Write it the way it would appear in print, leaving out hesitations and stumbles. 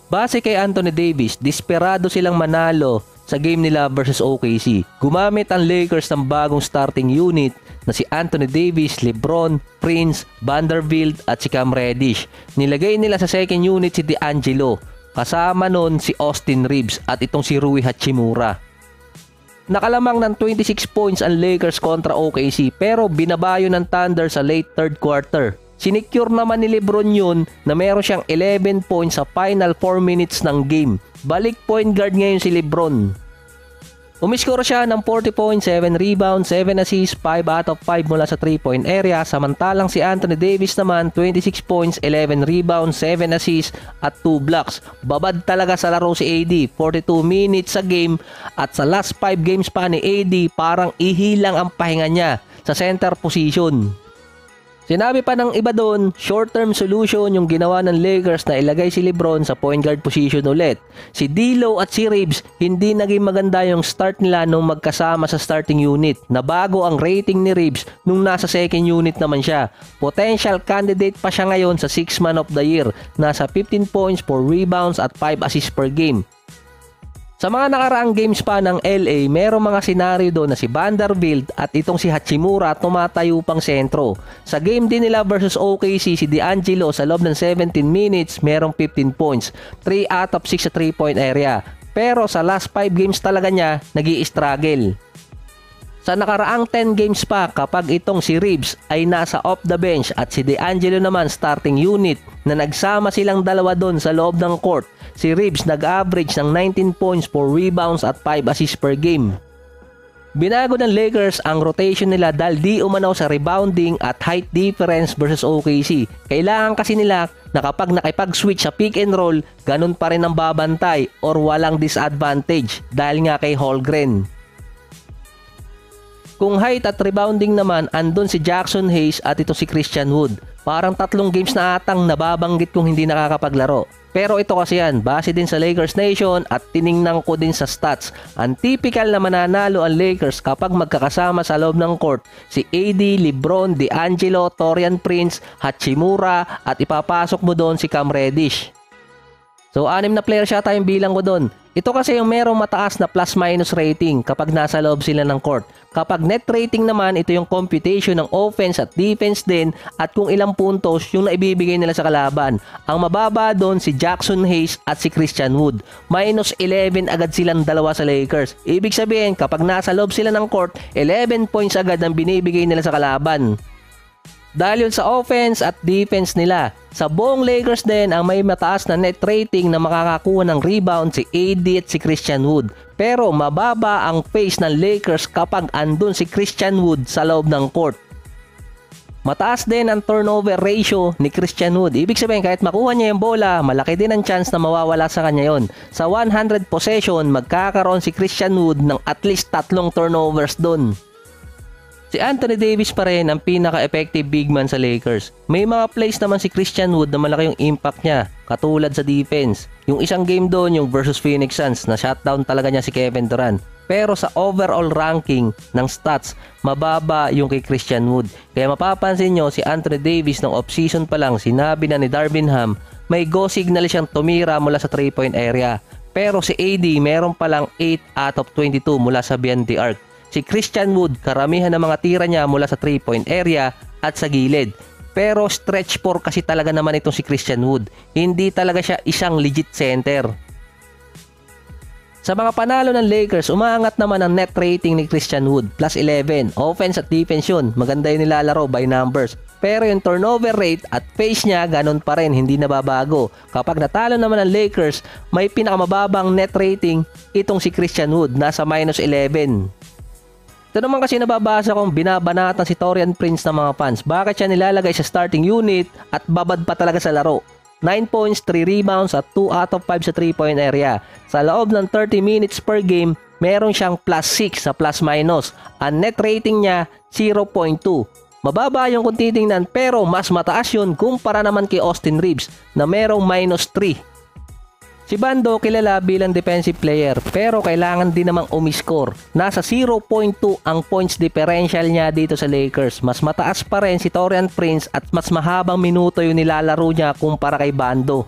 Base kay Anthony Davis, desperado silang manalo sa game nila versus OKC. Gumamit ang Lakers ng bagong starting unit na si Anthony Davis, LeBron, Prince, Vanderbilt at si Cam Reddish. Nilagay nila sa second unit si D'Angelo. Kasama nun si Austin Reeves at itong si Rui Hachimura. Nakalamang ng 26 points ang Lakers kontra OKC pero binabayo ng Thunder sa late third quarter. Sinecure naman ni LeBron yun na meron siyang 11 points sa final 4 minutes ng game. Balik point guard ngayon si LeBron. Umiskor siya ng 40 points, 7 rebounds, 7 assists, 5 out of 5 mula sa 3-point area. Samantalang si Anthony Davis naman 26 points, 11 rebounds, 7 assists at 2 blocks. Babad talaga sa laro si AD, 42 minutes sa game at sa last 5 games pa ni AD parang ihilang ang pahinga niya sa center position. Sinabi pa ng iba doon, short-term solution yung ginawa ng Lakers na ilagay si LeBron sa point guard position ulit. Si D'Lo at si Reeves, hindi naging maganda yung start nila nung magkasama sa starting unit. Nabago ang rating ni Reeves nung nasa second unit naman siya. Potential candidate pa siya ngayon sa 6th man of the year. Nasa 15 points, 4 rebounds at 5 assists per game. Sa mga nakaraang games pa ng LA, merong mga senaryo doon na si Vanderbilt at itong si Hachimura tumatayo pang sentro. Sa game din nila versus OKC, si D'Angelo sa loob ng 17 minutes, merong 15 points, 3 out of 6 sa 3-point area. Pero sa last 5 games talaga niya, nag-i-struggle. Sa nakaraang 10 games pa, kapag itong si Reeves ay nasa off the bench at si D'Angelo naman starting unit na nagsama silang dalawa doon sa loob ng court, si Reeves nag-average ng 19 points, 4 rebounds at 5 assists per game. Binago ng Lakers ang rotation nila dahil di umanaw sa rebounding at height difference versus OKC. Kailangan kasi nila na kapag nakipag-switch sa pick and roll, ganun pa rin ang babantay or walang disadvantage dahil nga kay Holmgren. Kung height at rebounding naman, andun si Jackson Hayes at ito si Christian Wood. Parang 3 games na atang nababanggit kung hindi nakakapaglaro. Pero ito kasi yan, base din sa Lakers Nation at tiningnan ko din sa stats. Ang typical na mananalo ang Lakers kapag magkakasama sa loob ng court si AD, LeBron, D'Angelo, Taurean Prince, Hachimura at ipapasok mo doon si Cam Reddish. So 6 na player siya tayong bilang ko doon. Ito kasi yung merong mataas na plus-minus rating kapag nasa loob sila ng court. Kapag net rating naman, ito yung computation ng offense at defense din at kung ilang puntos yung naibibigay nila sa kalaban. Ang mababa doon si Jackson Hayes at si Christian Wood. Minus 11 agad silang dalawa sa Lakers. Ibig sabihin kapag nasa loob sila ng court, 11 points agad ang binibigay nila sa kalaban. Dahil yun sa offense at defense nila. Sa buong Lakers din ang may mataas na net rating na makakakuha ng rebound si AD at si Christian Wood. Pero mababa ang pace ng Lakers kapag andun si Christian Wood sa loob ng court. Mataas din ang turnover ratio ni Christian Wood. Ibig sabihin kahit makuha niya yung bola, malaki din ang chance na mawawala sa kanya yon. Sa 100 possession, magkakaroon si Christian Wood ng at least 3 turnovers dun. Si Anthony Davis pa rin ang pinaka-effective big man sa Lakers. May mga plays naman si Christian Wood na malaki yung impact niya, katulad sa defense. Yung isang game doon, yung versus Phoenix Suns, na shutdown talaga niya si Kevin Durant. Pero sa overall ranking ng stats, mababa yung kay Christian Wood. Kaya mapapansin nyo, si Anthony Davis ng off-season pa lang, sinabi na ni Darvin Ham, may go signal siyang tumira mula sa 3-point area. Pero si AD, meron palang 8 out of 22 mula sa beyond the arc. Si Christian Wood, karamihan ng mga tira niya mula sa 3-point area at sa gilid. Pero stretch 4 kasi talaga naman itong si Christian Wood. Hindi talaga siya isang legit center. Sa mga panalo ng Lakers, umaangat naman ang net rating ni Christian Wood, plus 11. Offense at defense yun, maganda yung nilalaro by numbers. Pero yung turnover rate at pace niya, ganun pa rin, hindi nababago. Kapag natalo naman ng Lakers, may pinakamababang net rating itong si Christian Wood, nasa minus 11. Ito naman kasi nababasa kong binabanatan si Taurean Prince ng mga fans. Bakit siya nilalagay sa starting unit at babad pa talaga sa laro? 9 points, 3 rebounds at 2 out of 5 sa 3-point area. Sa loob ng 30 minutes per game, meron siyang plus 6 sa plus minus. Ang net rating niya, 0.2. Mababa yung kung titingnan pero mas mataas yun kumpara naman kay Austin Reeves na merong minus 3. Si Bando kilala bilang defensive player pero kailangan din namang umiscore. Nasa 0.2 ang points differential niya dito sa Lakers. Mas mataas pa rin si Taurean Prince at mas mahabang minuto yung nilalaro niya kumpara kay Bando.